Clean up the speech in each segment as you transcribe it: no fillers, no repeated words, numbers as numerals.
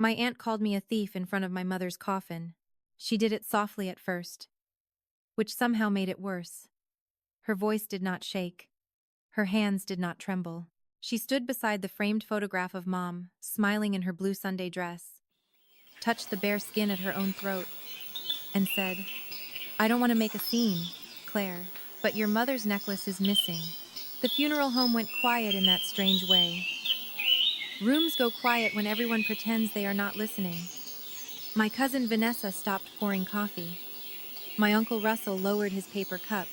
My aunt called me a thief in front of my mother's coffin. She did it softly at first, which somehow made it worse. Her voice did not shake. Her hands did not tremble. She stood beside the framed photograph of Mom, smiling in her blue Sunday dress, touched the bare skin at her own throat, and said, "I don't want to make a scene, Claire, but your mother's necklace is missing." The funeral home went quiet in that strange way. Rooms go quiet when everyone pretends they are not listening. My cousin Vanessa stopped pouring coffee. My Uncle Russell lowered his paper cup.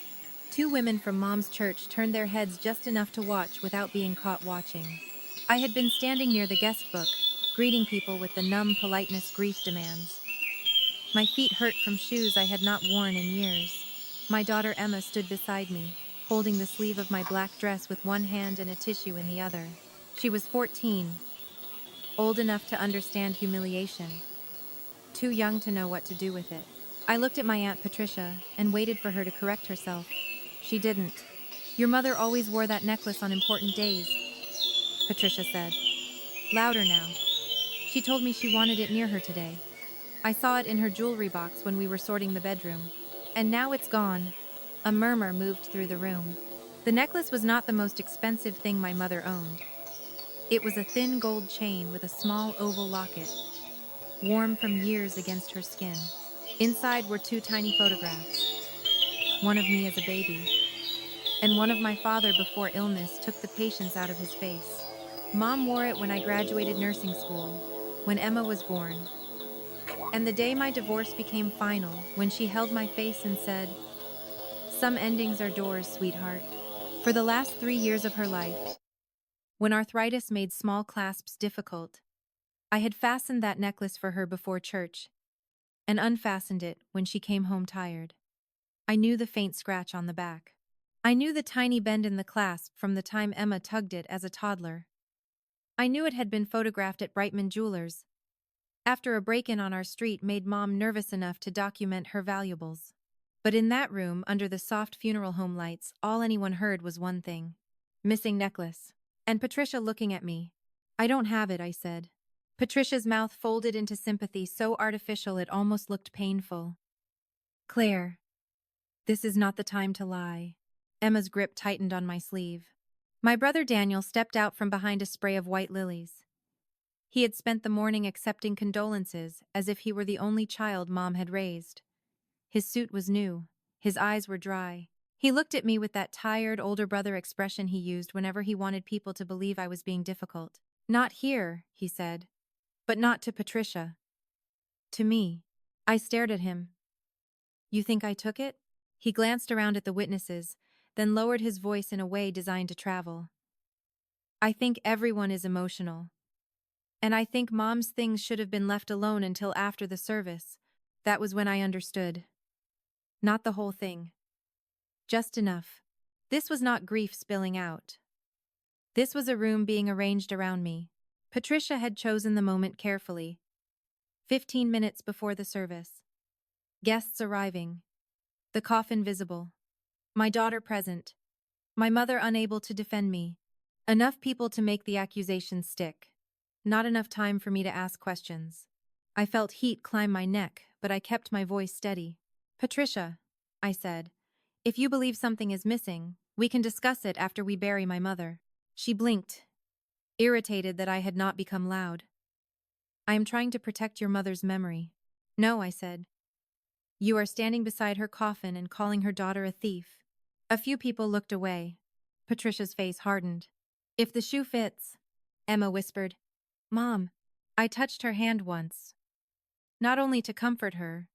Two women from Mom's church turned their heads just enough to watch without being caught watching. I had been standing near the guest book, greeting people with the numb politeness grief demands. My feet hurt from shoes I had not worn in years. My daughter Emma stood beside me, holding the sleeve of my black dress with one hand and a tissue in the other. She was 14, old enough to understand humiliation, too young to know what to do with it. I looked at my Aunt Patricia and waited for her to correct herself. She didn't. "Your mother always wore that necklace on important days," Patricia said. Louder now. "She told me she wanted it near her today. I saw it in her jewelry box when we were sorting the bedroom. And now it's gone." A murmur moved through the room. The necklace was not the most expensive thing my mother owned. It was a thin gold chain with a small oval locket, warm from years against her skin. Inside were two tiny photographs, one of me as a baby, and one of my father before illness took the patience out of his face. Mom wore it when I graduated nursing school, when Emma was born, and the day my divorce became final, when she held my face and said, "Some endings are doors, sweetheart." For the last 3 years of her life, when arthritis made small clasps difficult, I had fastened that necklace for her before church, and unfastened it when she came home tired. I knew the faint scratch on the back. I knew the tiny bend in the clasp from the time Emma tugged it as a toddler. I knew it had been photographed at Brightman Jewelers, after a break-in on our street made Mom nervous enough to document her valuables. But in that room, under the soft funeral home lights, all anyone heard was one thing: "Missing necklace." And Patricia looking at me. "I don't have it," I said. Patricia's mouth folded into sympathy so artificial it almost looked painful. "Claire, this is not the time to lie." Emma's grip tightened on my sleeve. My brother Daniel stepped out from behind a spray of white lilies. He had spent the morning accepting condolences as if he were the only child Mom had raised. His suit was new. His eyes were dry. He looked at me with that tired older brother expression he used whenever he wanted people to believe I was being difficult. "Not here," he said. "But not to Patricia. To me." I stared at him. "You think I took it?" He glanced around at the witnesses, then lowered his voice in a way designed to travel. "I think everyone is emotional. And I think Mom's things should have been left alone until after the service." That was when I understood. Not the whole thing. Just enough. This was not grief spilling out. This was a room being arranged around me. Patricia had chosen the moment carefully. 15 minutes before the service. Guests arriving. The coffin visible. My daughter present. My mother unable to defend me. Enough people to make the accusations stick. Not enough time for me to ask questions. I felt heat climb my neck, but I kept my voice steady. "Patricia," I said, "if you believe something is missing, we can discuss it after we bury my mother." She blinked, irritated that I had not become loud. "I am trying to protect your mother's memory." "No," I said. "You are standing beside her coffin and calling her daughter a thief." A few people looked away. Patricia's face hardened. "If the shoe fits," Emma whispered. "Mom." I touched her hand once. Not only to comfort her,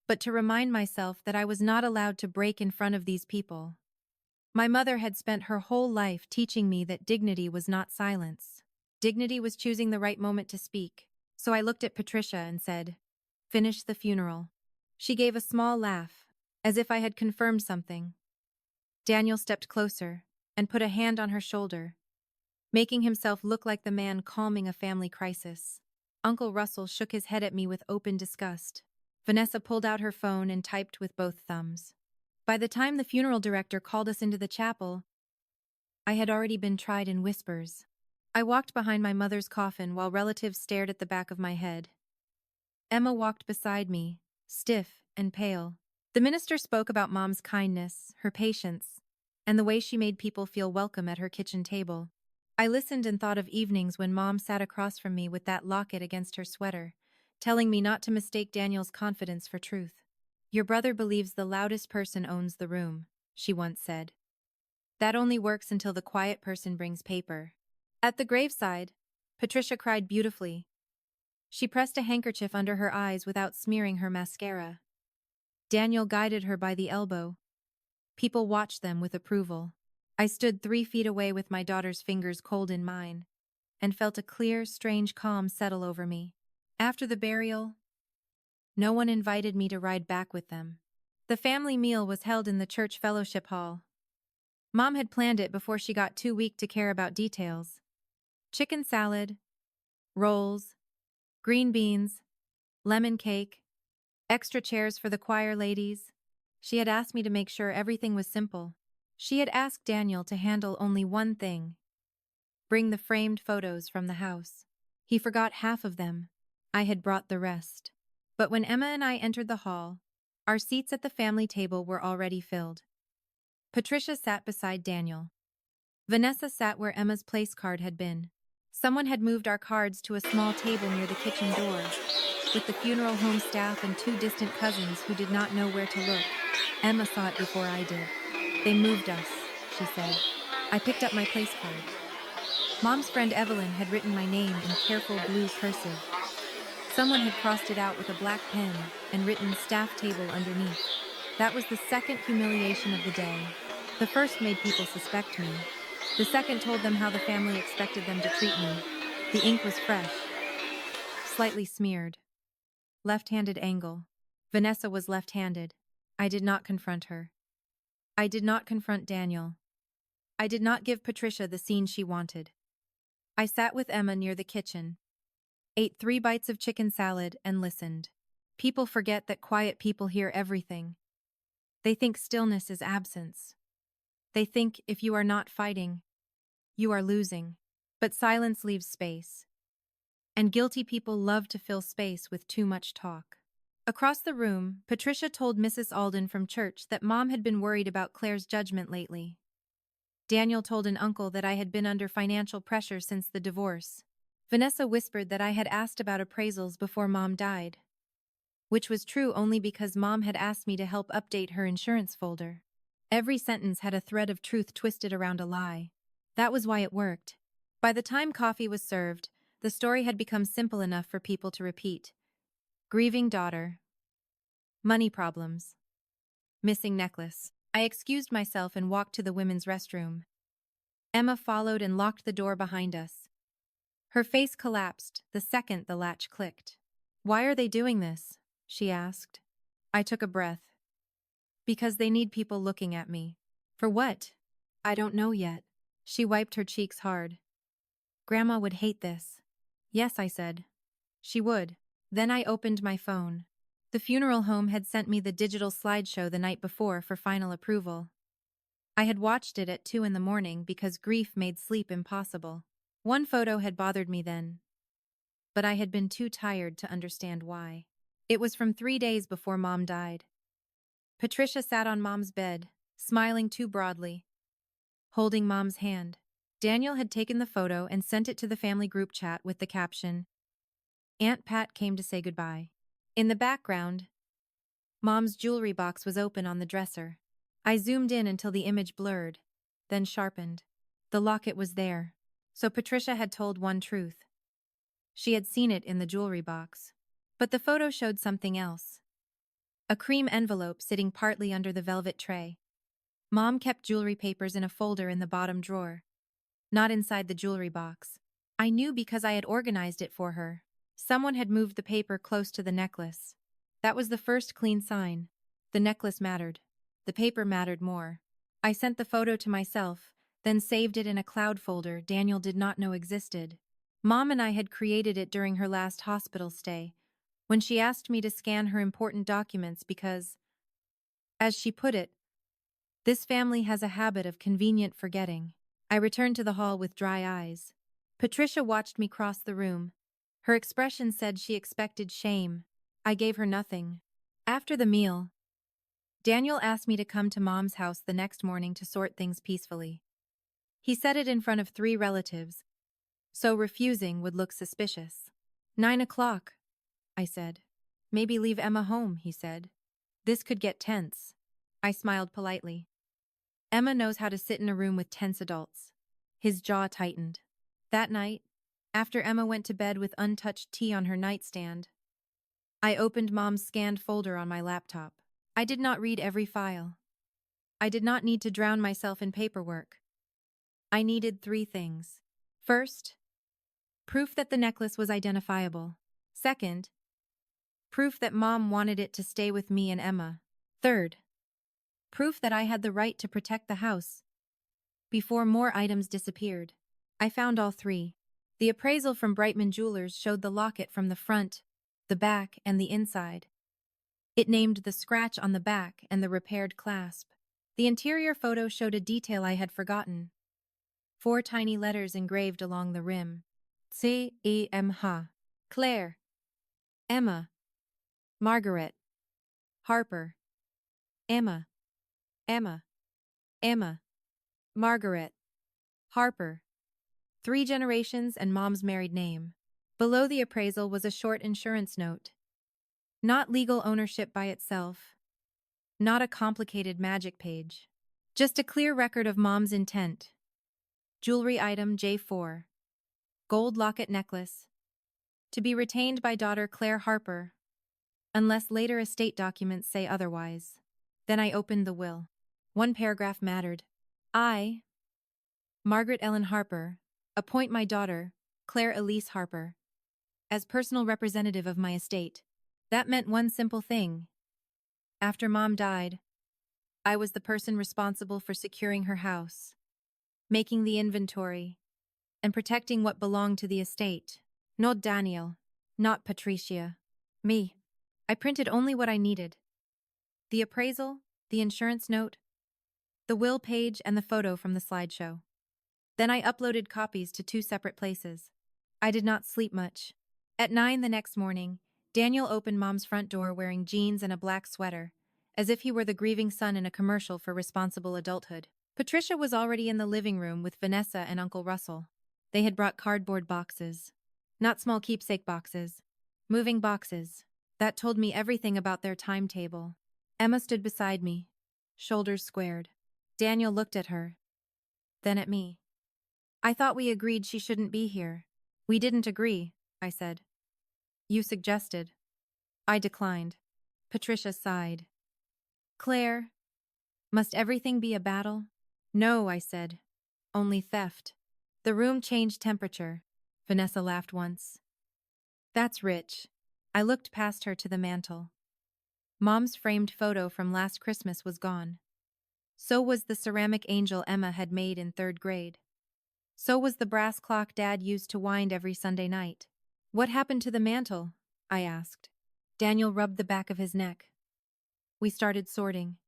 but to remind myself that I was not allowed to break in front of these people. My mother had spent her whole life teaching me that dignity was not silence. Dignity was choosing the right moment to speak. So I looked at Patricia and said, "Finish the funeral." She gave a small laugh, as if I had confirmed something. Daniel stepped closer and put a hand on her shoulder, making himself look like the man calming a family crisis. Uncle Russell shook his head at me with open disgust. Vanessa pulled out her phone and typed with both thumbs. By the time the funeral director called us into the chapel, I had already been tried in whispers. I walked behind my mother's coffin while relatives stared at the back of my head. Emma walked beside me, stiff and pale. The minister spoke about Mom's kindness, her patience, and the way she made people feel welcome at her kitchen table. I listened and thought of evenings when Mom sat across from me with that locket against her sweater, telling me not to mistake Daniel's confidence for truth. "Your brother believes the loudest person owns the room," she once said. "That only works until the quiet person brings paper." At the graveside, Patricia cried beautifully. She pressed a handkerchief under her eyes without smearing her mascara. Daniel guided her by the elbow. People watched them with approval. I stood 3 feet away with my daughter's fingers cold in mine, and felt a clear, strange calm settle over me. After the burial, no one invited me to ride back with them. The family meal was held in the church fellowship hall. Mom had planned it before she got too weak to care about details. Chicken salad, rolls, green beans, lemon cake, extra chairs for the choir ladies. She had asked me to make sure everything was simple. She had asked Daniel to handle only one thing: bring the framed photos from the house. He forgot half of them. I had brought the rest. But when Emma and I entered the hall, our seats at the family table were already filled. Patricia sat beside Daniel. Vanessa sat where Emma's place card had been. Someone had moved our cards to a small table near the kitchen door, with the funeral home staff and 2 distant cousins who did not know where to look. Emma saw it before I did. "They moved us," she said. I picked up my place card. Mom's friend Evelyn had written my name in careful blue cursive. Someone had crossed it out with a black pen and written "staff table" underneath. That was the second humiliation of the day. The first made people suspect me. The second told them how the family expected them to treat me. The ink was fresh, slightly smeared. Left-handed angle. Vanessa was left-handed. I did not confront her. I did not confront Daniel. I did not give Patricia the scene she wanted. I sat with Emma near the kitchen, ate 3 bites of chicken salad, and listened. People forget that quiet people hear everything. They think stillness is absence. They think if you are not fighting, you are losing. But silence leaves space. And guilty people love to fill space with too much talk. Across the room, Patricia told Mrs. Alden from church that Mom had been worried about Claire's judgment lately. Daniel told an uncle that I had been under financial pressure since the divorce. Vanessa whispered that I had asked about appraisals before Mom died, which was true only because Mom had asked me to help update her insurance folder. Every sentence had a thread of truth twisted around a lie. That was why it worked. By the time coffee was served, the story had become simple enough for people to repeat. Grieving daughter. Money problems. Missing necklace. I excused myself and walked to the women's restroom. Emma followed and locked the door behind us. Her face collapsed the second the latch clicked. "Why are they doing this?" she asked. I took a breath. "Because they need people looking at me." "For what?" "I don't know yet." She wiped her cheeks hard. "Grandma would hate this." "Yes," I said. "She would." Then I opened my phone. The funeral home had sent me the digital slideshow the night before for final approval. I had watched it at 2 in the morning because grief made sleep impossible. One photo had bothered me then, but I had been too tired to understand why. It was from 3 days before Mom died. Patricia sat on Mom's bed, smiling too broadly, holding Mom's hand. Daniel had taken the photo and sent it to the family group chat with the caption, "Aunt Pat came to say goodbye." In the background, Mom's jewelry box was open on the dresser. I zoomed in until the image blurred, then sharpened. The locket was there. So Patricia had told one truth. She had seen it in the jewelry box. But the photo showed something else. A cream envelope sitting partly under the velvet tray. Mom kept jewelry papers in a folder in the bottom drawer, not inside the jewelry box. I knew because I had organized it for her. Someone had moved the paper close to the necklace. That was the first clean sign. The necklace mattered. The paper mattered more. I sent the photo to myself, then saved it in a cloud folder Daniel did not know existed. Mom and I had created it during her last hospital stay, when she asked me to scan her important documents because, as she put it, this family has a habit of convenient forgetting. I returned to the hall with dry eyes. Patricia watched me cross the room. Her expression said she expected shame. I gave her nothing. After the meal, Daniel asked me to come to Mom's house the next morning to sort things peacefully. He said it in front of 3 relatives, so refusing would look suspicious. 9 o'clock, I said. Maybe leave Emma home, he said. This could get tense. I smiled politely. Emma knows how to sit in a room with tense adults. His jaw tightened. That night, after Emma went to bed with untouched tea on her nightstand, I opened Mom's scanned folder on my laptop. I did not read every file. I did not need to drown myself in paperwork. I needed 3 things. First, proof that the necklace was identifiable. Second, proof that Mom wanted it to stay with me and Emma. Third, proof that I had the right to protect the house. Before more items disappeared, I found all 3. The appraisal from Brightman Jewelers showed the locket from the front, the back, and the inside. It named the scratch on the back and the repaired clasp. The interior photo showed a detail I had forgotten. 4 tiny letters engraved along the rim. C-E-M-H. Claire. Emma. Margaret. Harper. Emma. Emma. Emma. Margaret. Harper. 3 generations and Mom's married name. Below the appraisal was a short insurance note. Not legal ownership by itself. Not a complicated magic page. Just a clear record of Mom's intent. Jewelry item J4. Gold locket necklace. To be retained by daughter Claire Harper, unless later estate documents say otherwise. Then I opened the will. 1 paragraph mattered. I, Margaret Ellen Harper, appoint my daughter, Claire Elise Harper, as personal representative of my estate. That meant one simple thing. After Mom died, I was the person responsible for securing her house, making the inventory, and protecting what belonged to the estate. Not Daniel, not Patricia, me. I printed only what I needed. The appraisal, the insurance note, the will page, and the photo from the slideshow. Then I uploaded copies to 2 separate places. I did not sleep much. At 9 the next morning, Daniel opened Mom's front door wearing jeans and a black sweater, as if he were the grieving son in a commercial for responsible adulthood. Patricia was already in the living room with Vanessa and Uncle Russell. They had brought cardboard boxes. Not small keepsake boxes. Moving boxes. That told me everything about their timetable. Emma stood beside me, shoulders squared. Daniel looked at her, then at me. I thought we agreed she shouldn't be here. We didn't agree, I said. You suggested. I declined. Patricia sighed. Claire, must everything be a battle? No, I said. Only theft. The room changed temperature. Vanessa laughed once. That's rich. I looked past her to the mantel. Mom's framed photo from last Christmas was gone. So was the ceramic angel Emma had made in 3rd grade. So was the brass clock Dad used to wind every Sunday night. What happened to the mantel? I asked. Daniel rubbed the back of his neck. We started sorting.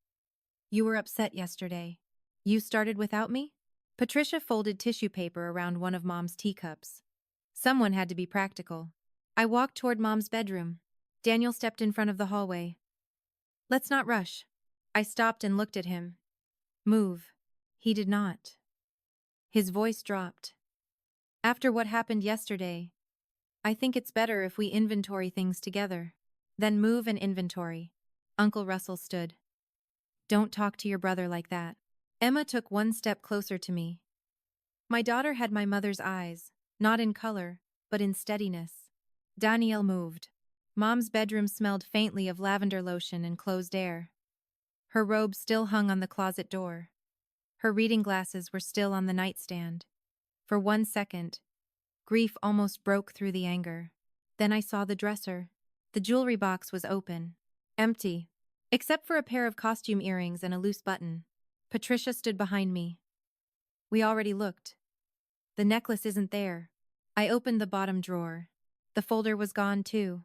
You were upset yesterday. You started without me? Patricia folded tissue paper around one of Mom's teacups. Someone had to be practical. I walked toward Mom's bedroom. Daniel stepped in front of the hallway. Let's not rush. I stopped and looked at him. Move. He did not. His voice dropped. After what happened yesterday, I think it's better if we inventory things together. Then move and inventory. Uncle Russell stood. Don't talk to your brother like that. Emma took 1 step closer to me. My daughter had my mother's eyes, not in color, but in steadiness. Danielle moved. Mom's bedroom smelled faintly of lavender lotion and closed air. Her robe still hung on the closet door. Her reading glasses were still on the nightstand. For 1 second, grief almost broke through the anger. Then I saw the dresser. The jewelry box was open. Empty. Except for a pair of costume earrings and a loose button. Patricia stood behind me. We already looked. The necklace isn't there. I opened the bottom drawer. The folder was gone too.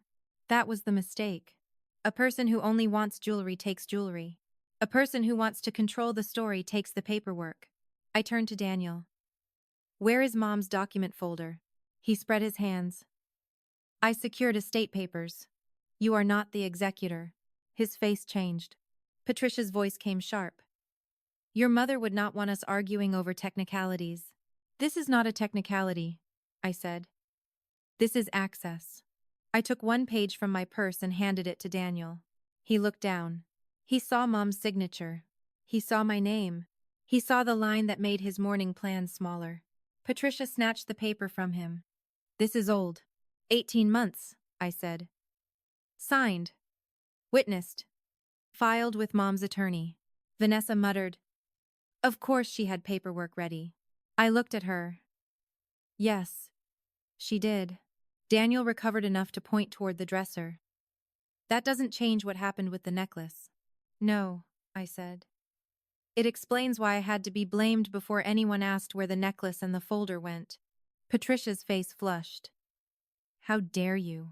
That was the mistake. A person who only wants jewelry takes jewelry. A person who wants to control the story takes the paperwork. I turned to Daniel. Where is Mom's document folder? He spread his hands. I secured estate papers. You are not the executor. His face changed. Patricia's voice came sharp. Your mother would not want us arguing over technicalities. This is not a technicality, I said. This is access. I took one page from my purse and handed it to Daniel. He looked down. He saw Mom's signature. He saw my name. He saw the line that made his morning plans smaller. Patricia snatched the paper from him. This is old. 18 months, I said. Signed. Witnessed. Filed with Mom's attorney. Vanessa muttered. Of course she had paperwork ready. I looked at her. Yes, she did. Daniel recovered enough to point toward the dresser. That doesn't change what happened with the necklace. No, I said. It explains why I had to be blamed before anyone asked where the necklace and the folder went. Patricia's face flushed. How dare you?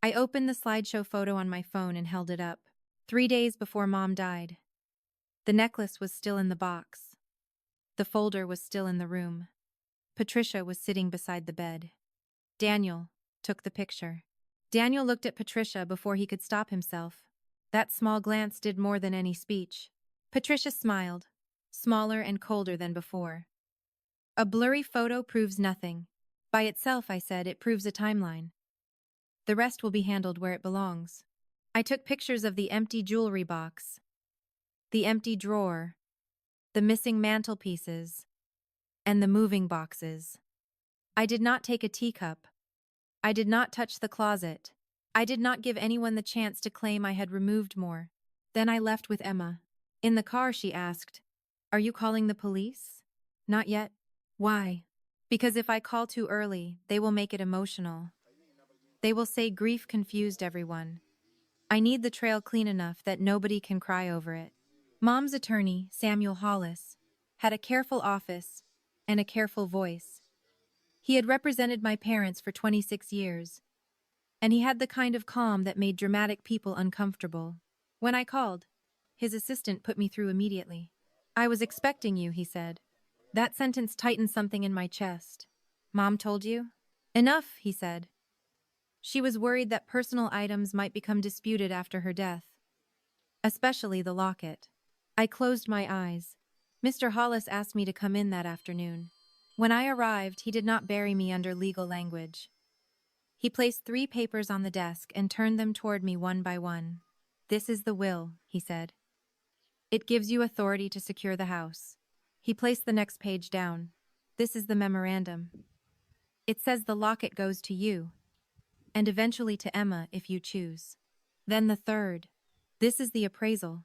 I opened the slideshow photo on my phone and held it up. 3 days before Mom died. The necklace was still in the box. The folder was still in the room. Patricia was sitting beside the bed. Daniel took the picture. Daniel looked at Patricia before he could stop himself. That small glance did more than any speech. Patricia smiled, smaller and colder than before. A blurry photo proves nothing. By itself, I said, it proves a timeline. The rest will be handled where it belongs. I took pictures of the empty jewelry box, the empty drawer, the missing mantelpieces, and the moving boxes. I did not take a teacup. I did not touch the closet. I did not give anyone the chance to claim I had removed more. Then I left with Emma. In the car, she asked, "Are you calling the police?" "Not yet." "Why?" "Because if I call too early, they will make it emotional. They will say grief confused everyone. I need the trail clean enough that nobody can cry over it." Mom's attorney, Samuel Hollis, had a careful office and a careful voice. He had represented my parents for 26 years, and he had the kind of calm that made dramatic people uncomfortable. When I called, his assistant put me through immediately. "I was expecting you," he said. That sentence tightened something in my chest. "Mom told you?" "Enough," he said. She was worried that personal items might become disputed after her death, especially the locket. I closed my eyes. Mr. Hollis asked me to come in that afternoon. When I arrived, he did not bury me under legal language. He placed 3 papers on the desk and turned them toward me one by one. "This is the will," he said. "It gives you authority to secure the house." He placed the next page down. "This is the memorandum. It says the locket goes to you, and eventually to Emma if you choose." Then the third. "This is the appraisal.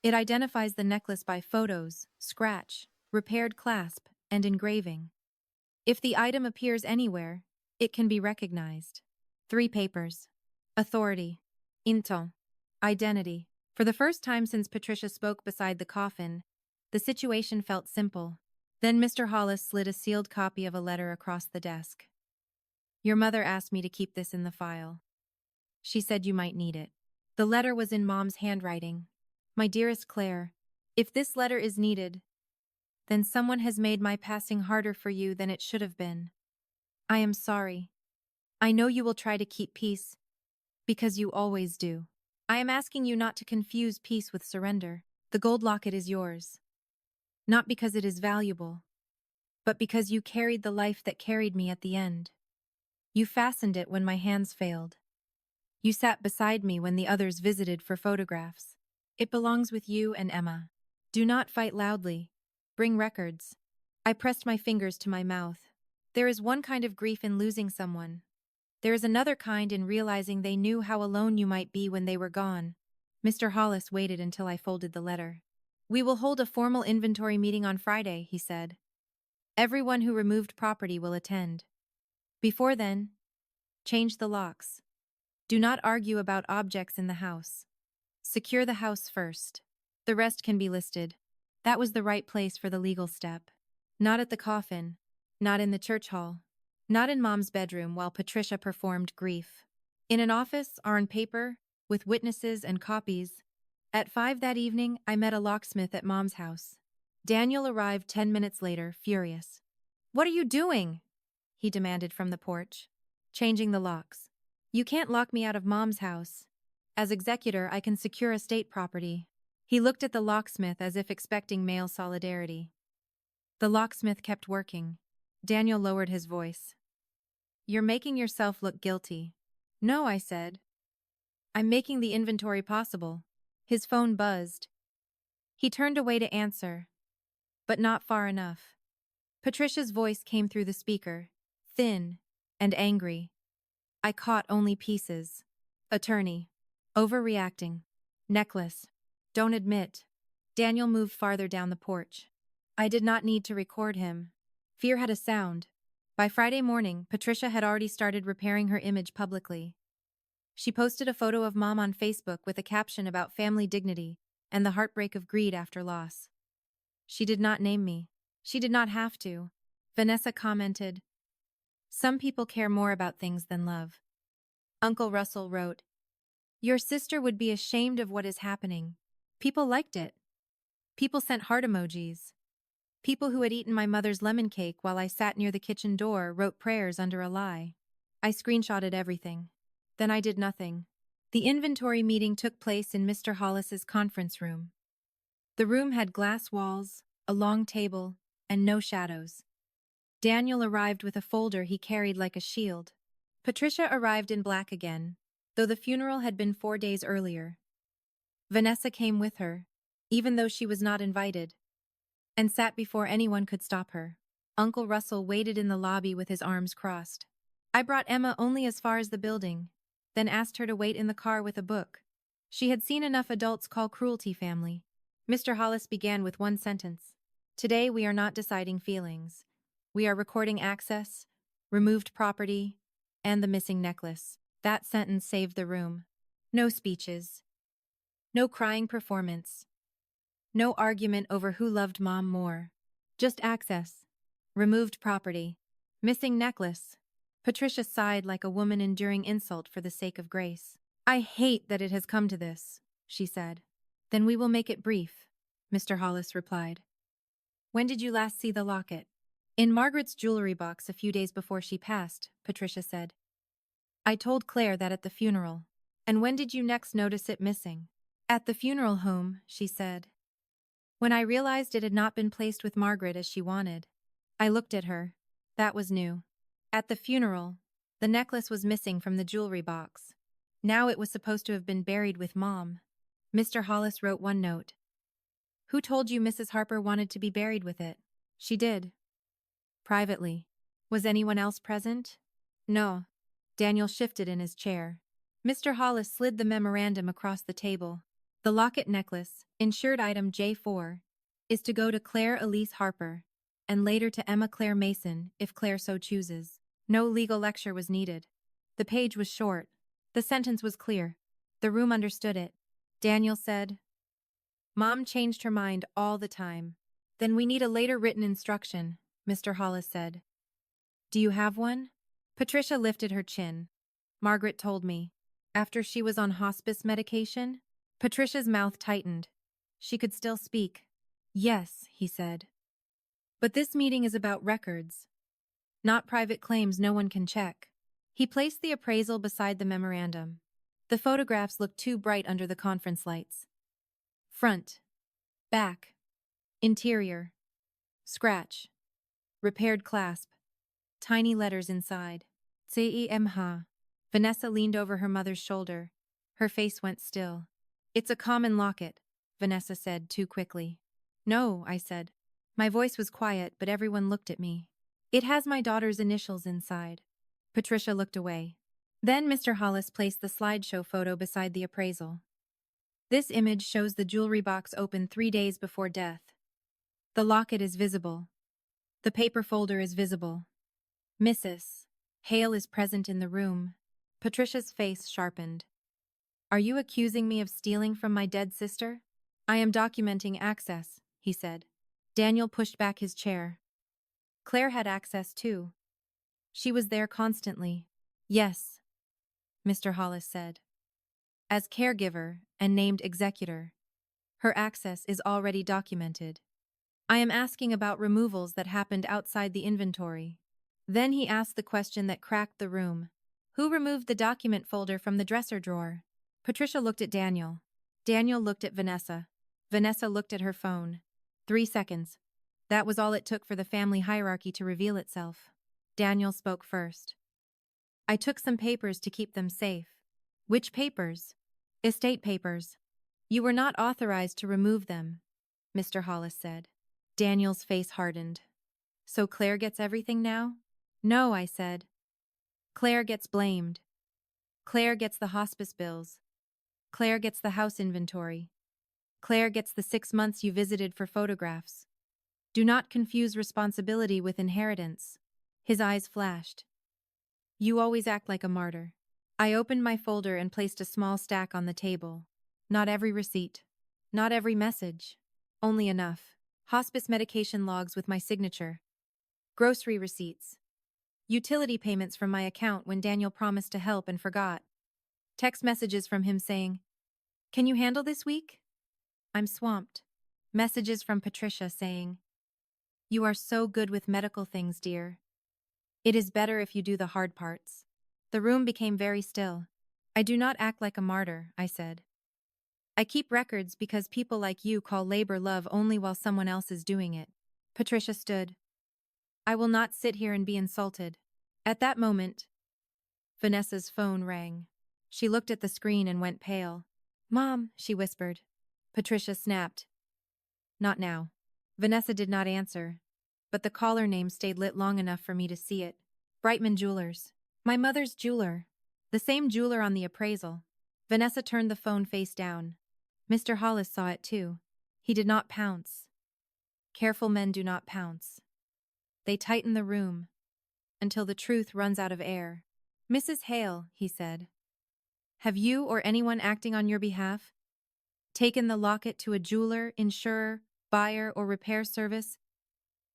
It identifies the necklace by photos, scratch, repaired clasp, and engraving. If the item appears anywhere, it can be recognized." 3 papers. Authority. Inton. Identity. For the first time since Patricia spoke beside the coffin, the situation felt simple. Then Mr. Hollis slid a sealed copy of a letter across the desk. "Your mother asked me to keep this in the file. She said you might need it." The letter was in Mom's handwriting. "My dearest Claire, if this letter is needed, then someone has made my passing harder for you than it should have been. I am sorry. I know you will try to keep peace, because you always do. I am asking you not to confuse peace with surrender. The gold locket is yours. Not because it is valuable, but because you carried the life that carried me at the end. You fastened it when my hands failed. You sat beside me when the others visited for photographs. It belongs with you and Emma. Do not fight loudly. Bring records." I pressed my fingers to my mouth. There is one kind of grief in losing someone. There is another kind in realizing they knew how alone you might be when they were gone. Mr. Hollis waited until I folded the letter. "We will hold a formal inventory meeting on Friday," he said. "Everyone who removed property will attend. Before then, change the locks. Do not argue about objects in the house. Secure the house first. The rest can be listed." That was the right place for the legal step. Not at the coffin, not in the church hall, not in Mom's bedroom while Patricia performed grief. In an office or on paper, with witnesses and copies. At 5 that evening, I met a locksmith at Mom's house. Daniel arrived 10 minutes later, furious. What are you doing? He demanded from the porch. Changing the locks. You can't lock me out of Mom's house. As executor, I can secure estate property. He looked at the locksmith as if expecting male solidarity. The locksmith kept working. Daniel lowered his voice. You're making yourself look guilty. No, I said. I'm making the inventory possible. His phone buzzed. He turned away to answer, but not far enough. Patricia's voice came through the speaker, thin and angry. I caught only pieces. Attorney. Overreacting. Necklace. Don't admit. Daniel moved farther down the porch. I did not need to record him. Fear had a sound. By Friday morning, Patricia had already started repairing her image publicly. She posted a photo of Mom on Facebook with a caption about family dignity and the heartbreak of greed after loss. She did not name me. She did not have to. Vanessa commented, "Some people care more about things than love." Uncle Russell wrote, "Your sister would be ashamed of what is happening." People liked it. People sent heart emojis. People who had eaten my mother's lemon cake while I sat near the kitchen door wrote prayers under a lie. I screenshotted everything. Then I did nothing. The inventory meeting took place in Mr. Hollis's conference room. The room had glass walls, a long table, and no shadows. Daniel arrived with a folder he carried like a shield. Patricia arrived in black again, though the funeral had been 4 days earlier. Vanessa came with her, even though she was not invited, and sat before anyone could stop her. Uncle Russell waited in the lobby with his arms crossed. I brought Emma only as far as the building, then asked her to wait in the car with a book. She had seen enough adults call cruelty family. Mr. Hollis began with one sentence. Today we are not deciding feelings. We are recording access, removed property, and the missing necklace. That sentence saved the room. No speeches. No crying performance. No argument over who loved Mom more. Just access. Removed property. Missing necklace. Patricia sighed like a woman enduring insult for the sake of grace. I hate that it has come to this, she said. Then we will make it brief, Mr. Hollis replied. When did you last see the locket? In Margaret's jewelry box a few days before she passed, Patricia said. I told Claire that at the funeral. And when did you next notice it missing? At the funeral home, she said. When I realized it had not been placed with Margaret as she wanted. I looked at her. That was new. At the funeral, the necklace was missing from the jewelry box. Now it was supposed to have been buried with Mom. Mr. Hollis wrote one note. Who told you Mrs. Harper wanted to be buried with it? She did. Privately. Was anyone else present? No. Daniel shifted in his chair. Mr. Hollis slid the memorandum across the table. The locket necklace, insured item J4, is to go to Claire Elise Harper, and later to Emma Claire Mason if Claire so chooses. No legal lecture was needed. The page was short. The sentence was clear. The room understood it. Daniel said, Mom changed her mind all the time. Then we need a later written instruction, Mr. Hollis said. Do you have one? Patricia lifted her chin. Margaret told me. After she was on hospice medication? Patricia's mouth tightened. She could still speak. Yes, he said. But this meeting is about records, not private claims no one can check. He placed the appraisal beside the memorandum. The photographs looked too bright under the conference lights. Front. Back. Interior. Scratch. Repaired clasp. Tiny letters inside. CEMHA. Vanessa leaned over her mother's shoulder. Her face went still. It's a common locket, Vanessa said too quickly. No, I said. My voice was quiet, but everyone looked at me. It has my daughter's initials inside. Patricia looked away. Then Mr. Hollis placed the slideshow photo beside the appraisal. This image shows the jewelry box opened 3 days before death. The locket is visible. The paper folder is visible. Mrs. Hale is present in the room. Patricia's face sharpened. Are you accusing me of stealing from my dead sister? I am documenting access, he said. Daniel pushed back his chair. Claire had access too. She was there constantly. Yes, Mr. Hollis said. As caregiver and named executor, her access is already documented. I am asking about removals that happened outside the inventory. Then he asked the question that cracked the room. Who removed the document folder from the dresser drawer? Patricia looked at Daniel. Daniel looked at Vanessa. Vanessa looked at her phone. 3 seconds. That was all it took for the family hierarchy to reveal itself. Daniel spoke first. I took some papers to keep them safe. Which papers? Estate papers. You were not authorized to remove them, Mr. Hollis said. Daniel's face hardened. So Claire gets everything now? No, I said. Claire gets blamed. Claire gets the hospice bills. Claire gets the house inventory. Claire gets the 6 months you visited for photographs. Do not confuse responsibility with inheritance. His eyes flashed. You always act like a martyr. I opened my folder and placed a small stack on the table. Not every receipt. Not every message. Only enough. Hospice medication logs with my signature. Grocery receipts. Utility payments from my account when Daniel promised to help and forgot. Text messages from him saying, "Can you handle this week? I'm swamped." Messages from Patricia saying, "You are so good with medical things, dear. It is better if you do the hard parts." The room became very still. I do not act like a martyr, I said. I keep records because people like you call labor love only while someone else is doing it. Patricia stood. I will not sit here and be insulted. At that moment, Vanessa's phone rang. She looked at the screen and went pale. Mom, she whispered. Patricia snapped. Not now. Vanessa did not answer, but the caller name stayed lit long enough for me to see it. Brightman Jewelers. My mother's jeweler. The same jeweler on the appraisal. Vanessa turned the phone face down. Mr. Hollis saw it too. He did not pounce. Careful men do not pounce. They tighten the room until the truth runs out of air. Mrs. Hale, he said. Have you or anyone acting on your behalf taken the locket to a jeweler, insurer, buyer, or repair service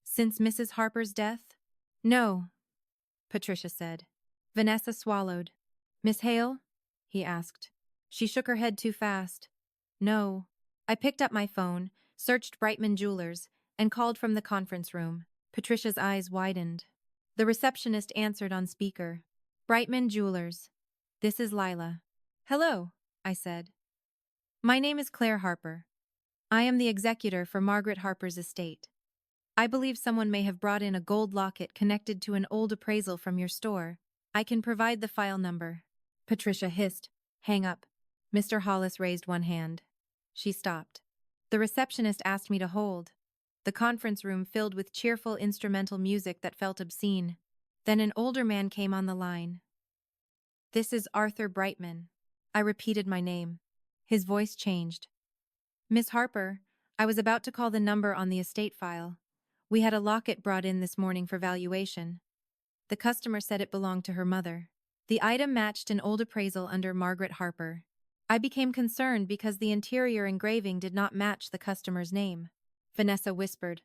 since Mrs. Harper's death? No, Patricia said. Vanessa swallowed. Miss Hale? He asked. She shook her head too fast. No. I picked up my phone, searched Brightman Jewelers, and called from the conference room. Patricia's eyes widened. The receptionist answered on speaker. Brightman Jewelers. This is Lila. Hello, I said. My name is Claire Harper. I am the executor for Margaret Harper's estate. I believe someone may have brought in a gold locket connected to an old appraisal from your store. I can provide the file number. Patricia hissed. Hang up. Mr. Hollis raised one hand. She stopped. The receptionist asked me to hold. The conference room filled with cheerful instrumental music that felt obscene. Then an older man came on the line. This is Arthur Brightman. I repeated my name. His voice changed. Miss Harper, I was about to call the number on the estate file. We had a locket brought in this morning for valuation. The customer said it belonged to her mother. The item matched an old appraisal under Margaret Harper. I became concerned because the interior engraving did not match the customer's name. Vanessa whispered,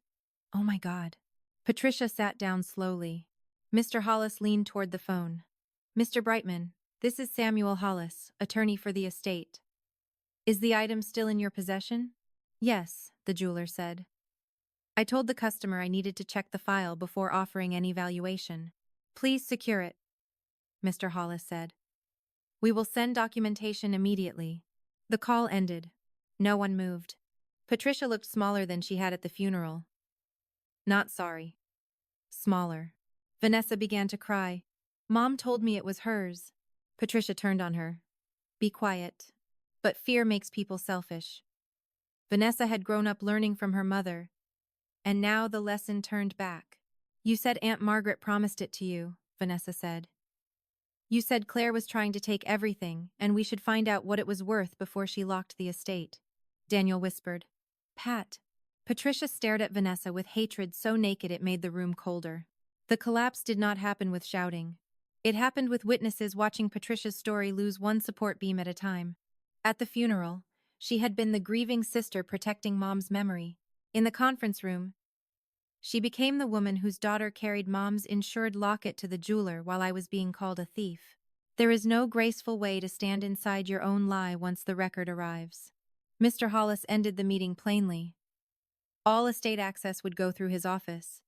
Oh my God. Patricia sat down slowly. Mr. Hollis leaned toward the phone. Mr. Brightman, this is Samuel Hollis, attorney for the estate. Is the item still in your possession? Yes, the jeweler said. I told the customer I needed to check the file before offering any valuation. Please secure it, Mr. Hollis said. We will send documentation immediately. The call ended. No one moved. Patricia looked smaller than she had at the funeral. Not sorry. Smaller. Vanessa began to cry. Mom told me it was hers. Patricia turned on her. Be quiet. But fear makes people selfish. Vanessa had grown up learning from her mother, and now the lesson turned back. You said Aunt Margaret promised it to you, Vanessa said. You said Claire was trying to take everything, and we should find out what it was worth before she locked the estate. Daniel whispered. Pat. Patricia stared at Vanessa with hatred so naked it made the room colder. The collapse did not happen with shouting. It happened with witnesses watching Patricia's story lose one support beam at a time. At the funeral, she had been the grieving sister protecting Mom's memory. In the conference room, she became the woman whose daughter carried Mom's insured locket to the jeweler while I was being called a thief. There is no graceful way to stand inside your own lie once the record arrives. Mr. Hollis ended the meeting plainly. All estate access would go through his office.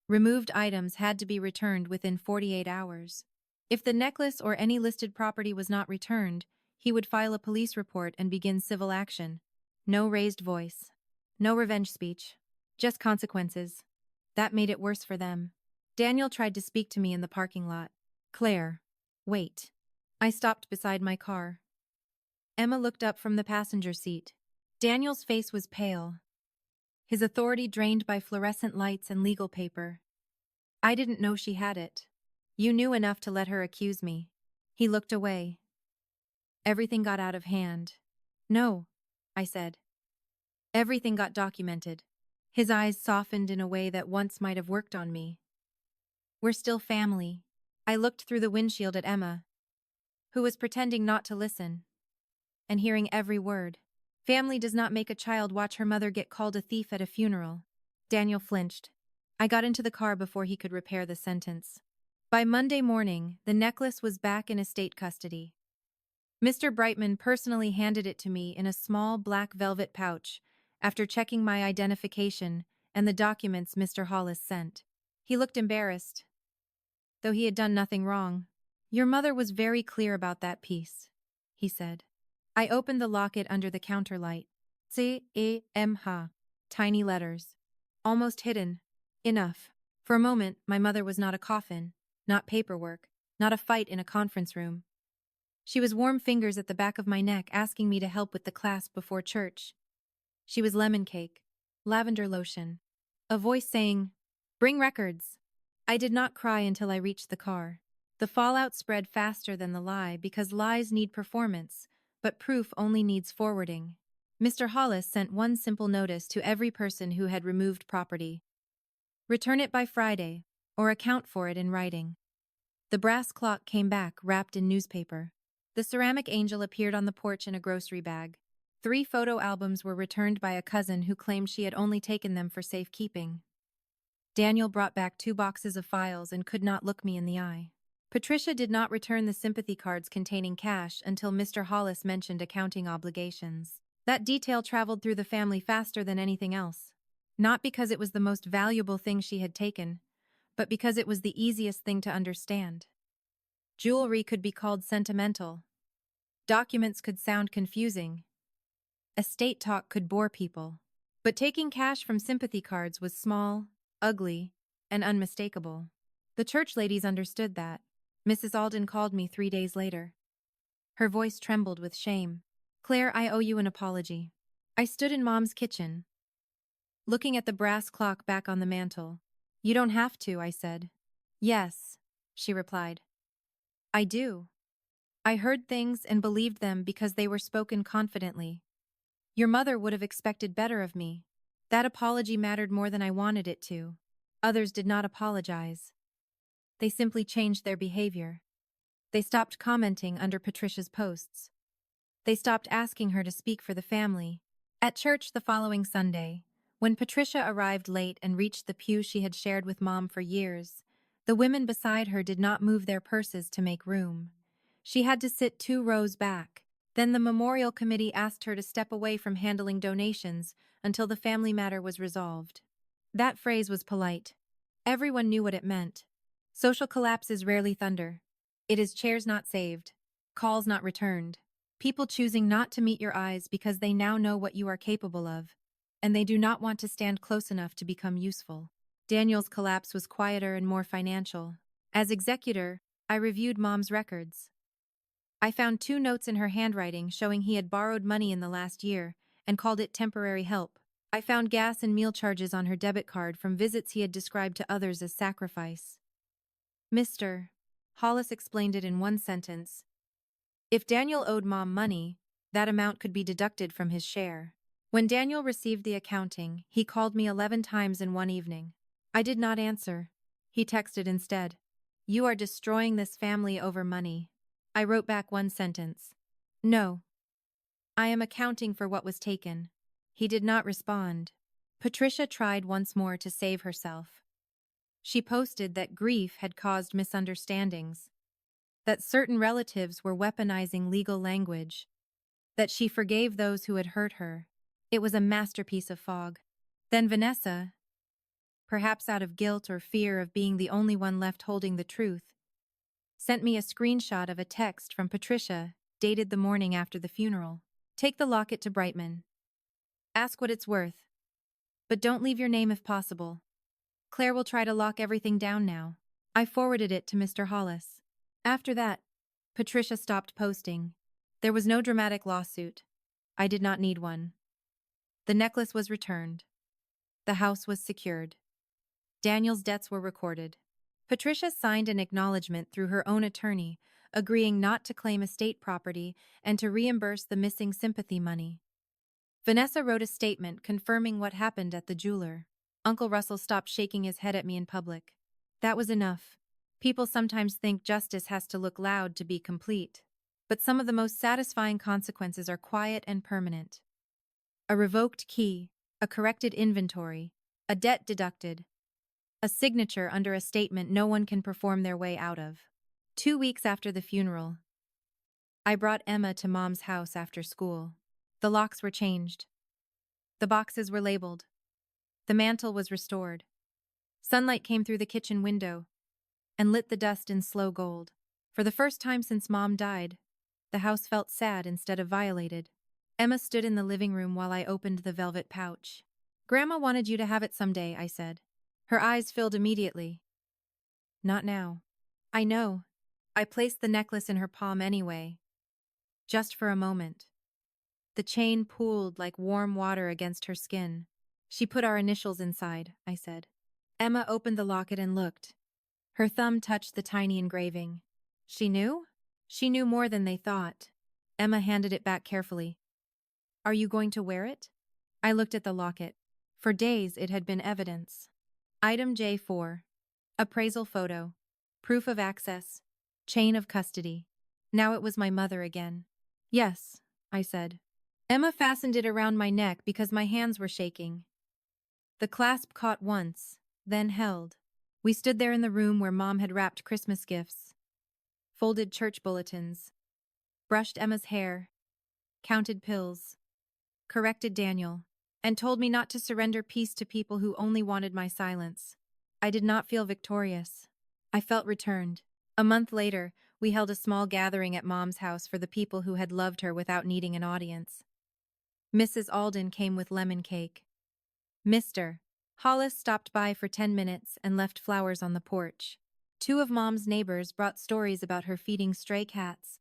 Removed items had to be returned within 48 hours. If the necklace or any listed property was not returned, he would file a police report and begin civil action. No raised voice. No revenge speech. Just consequences. That made it worse for them. Daniel tried to speak to me in the parking lot. Claire. Wait. I stopped beside my car. Emma looked up from the passenger seat. Daniel's face was pale, his authority drained by fluorescent lights and legal paper. I didn't know she had it. You knew enough to let her accuse me. He looked away. Everything got out of hand. No, I said. Everything got documented. His eyes softened in a way that once might have worked on me. We're still family. I looked through the windshield at Emma, who was pretending not to listen, and hearing every word. Family does not make a child watch her mother get called a thief at a funeral. Daniel flinched. I got into the car before he could repair the sentence. By Monday morning, the necklace was back in estate custody. Mr. Brightman personally handed it to me in a small black velvet pouch after checking my identification and the documents Mr. Hollis sent. He looked embarrassed, though he had done nothing wrong. Your mother was very clear about that piece, he said. I opened the locket under the counter light. C-A-M-H. Tiny letters. Almost hidden. Enough. For a moment, my mother was not a coffin, not paperwork, not a fight in a conference room. She was warm fingers at the back of my neck asking me to help with the clasp before church. She was lemon cake, lavender lotion. A voice saying, "Bring records." I did not cry until I reached the car. The fallout spread faster than the lie because lies need performance, but proof only needs forwarding. Mr. Hollis sent one simple notice to every person who had removed property. Return it by Friday, or account for it in writing. The brass clock came back wrapped in newspaper. The ceramic angel appeared on the porch in a grocery bag. 3 photo albums were returned by a cousin who claimed she had only taken them for safekeeping. Daniel brought back 2 boxes of files and could not look me in the eye. Patricia did not return the sympathy cards containing cash until Mr. Hollis mentioned accounting obligations. That detail traveled through the family faster than anything else. Not because it was the most valuable thing she had taken, but because it was the easiest thing to understand. Jewelry could be called sentimental. Documents could sound confusing. Estate talk could bore people. But taking cash from sympathy cards was small, ugly, and unmistakable. The church ladies understood that. Mrs. Alden called me 3 days later. Her voice trembled with shame. Claire, I owe you an apology. I stood in Mom's kitchen, looking at the brass clock back on the mantel. You don't have to, I said. Yes, she replied. I do. I heard things and believed them because they were spoken confidently. Your mother would have expected better of me. That apology mattered more than I wanted it to. Others did not apologize. They simply changed their behavior. They stopped commenting under Patricia's posts. They stopped asking her to speak for the family. At church the following Sunday, when Patricia arrived late and reached the pew she had shared with Mom for years, the women beside her did not move their purses to make room. She had to sit 2 rows back. Then the memorial committee asked her to step away from handling donations until the family matter was resolved. That phrase was polite. Everyone knew what it meant. Social collapse is rarely thunder. It is chairs not saved, calls not returned, people choosing not to meet your eyes because they now know what you are capable of, and they do not want to stand close enough to become useful. Daniel's collapse was quieter and more financial. As executor, I reviewed Mom's records. I found 2 notes in her handwriting showing he had borrowed money in the last year and called it temporary help. I found gas and meal charges on her debit card from visits he had described to others as sacrifice. Mr. Hollis explained it in one sentence. If Daniel owed Mom money, that amount could be deducted from his share. When Daniel received the accounting, he called me 11 times in one evening. I did not answer. He texted instead. You are destroying this family over money. I wrote back one sentence. No. I am accounting for what was taken. He did not respond. Patricia tried once more to save herself. She posted that grief had caused misunderstandings, that certain relatives were weaponizing legal language, that she forgave those who had hurt her. It was a masterpiece of fog. Then Vanessa, perhaps out of guilt or fear of being the only one left holding the truth, sent me a screenshot of a text from Patricia, dated the morning after the funeral. Take the locket to Brightman. Ask what it's worth. But don't leave your name if possible. Claire will try to lock everything down now. I forwarded it to Mr. Hollis. After that, Patricia stopped posting. There was no dramatic lawsuit. I did not need one. The necklace was returned. The house was secured. Daniel's debts were recorded. Patricia signed an acknowledgement through her own attorney, agreeing not to claim estate property and to reimburse the missing sympathy money. Vanessa wrote a statement confirming what happened at the jeweler. Uncle Russell stopped shaking his head at me in public. That was enough. People sometimes think justice has to look loud to be complete. But some of the most satisfying consequences are quiet and permanent. A revoked key, a corrected inventory, a debt deducted, a signature under a statement no one can perform their way out of. 2 weeks after the funeral, I brought Emma to Mom's house after school. The locks were changed. The boxes were labeled. The mantel was restored. Sunlight came through the kitchen window and lit the dust in slow gold. For the first time since Mom died, the house felt sad instead of violated. Emma stood in the living room while I opened the velvet pouch. Grandma wanted you to have it someday, I said. Her eyes filled immediately. Not now. I know. I placed the necklace in her palm anyway. Just for a moment. The chain pooled like warm water against her skin. She put our initials inside, I said. Emma opened the locket and looked. Her thumb touched the tiny engraving. She knew? She knew more than they thought. Emma handed it back carefully. Are you going to wear it? I looked at the locket. For days it had been evidence. Item J4. Appraisal photo. Proof of access. Chain of custody. Now it was my mother again. Yes, I said. Emma fastened it around my neck because my hands were shaking. The clasp caught once, then held. We stood there in the room where Mom had wrapped Christmas gifts, folded church bulletins, brushed Emma's hair, counted pills, corrected Daniel, and told me not to surrender peace to people who only wanted my silence. I did not feel victorious. I felt returned. A month later, we held a small gathering at Mom's house for the people who had loved her without needing an audience. Mrs. Alden came with lemon cake. Mr. Hollis stopped by for 10 minutes and left flowers on the porch. 2 of Mom's neighbors brought stories about her feeding stray cats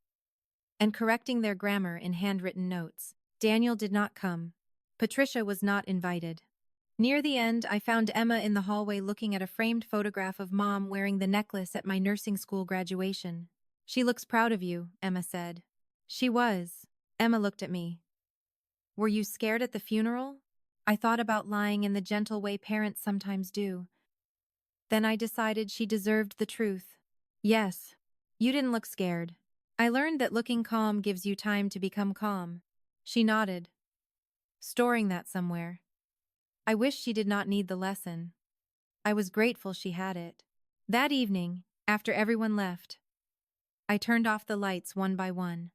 and correcting their grammar in handwritten notes. Daniel did not come. Patricia was not invited. Near the end, I found Emma in the hallway looking at a framed photograph of Mom wearing the necklace at my nursing school graduation. She looks proud of you, Emma said. She was. Emma looked at me. Were you scared at the funeral? I thought about lying in the gentle way parents sometimes do. Then I decided she deserved the truth. Yes, you didn't look scared. I learned that looking calm gives you time to become calm. She nodded, storing that somewhere. I wish she did not need the lesson. I was grateful she had it. That evening, after everyone left, I turned off the lights one by one.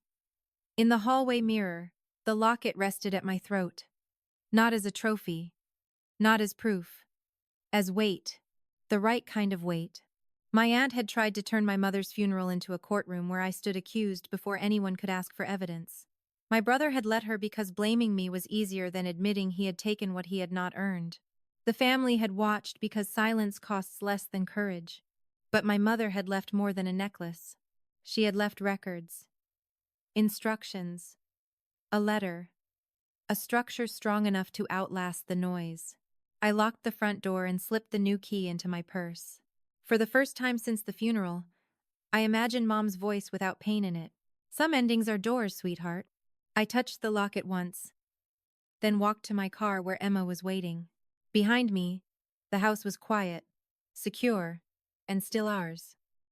In the hallway mirror, the locket rested at my throat. Not as a trophy, not as proof, as weight, the right kind of weight. My aunt had tried to turn my mother's funeral into a courtroom where I stood accused before anyone could ask for evidence. My brother had let her because blaming me was easier than admitting he had taken what he had not earned. The family had watched because silence costs less than courage. But my mother had left more than a necklace. She had left records, instructions, a letter, a structure strong enough to outlast the noise. I locked the front door and slipped the new key into my purse. For the first time since the funeral, I imagined Mom's voice without pain in it. Some endings are doors, sweetheart. I touched the locket once, then walked to my car where Emma was waiting. Behind me, the house was quiet, secure, and still ours.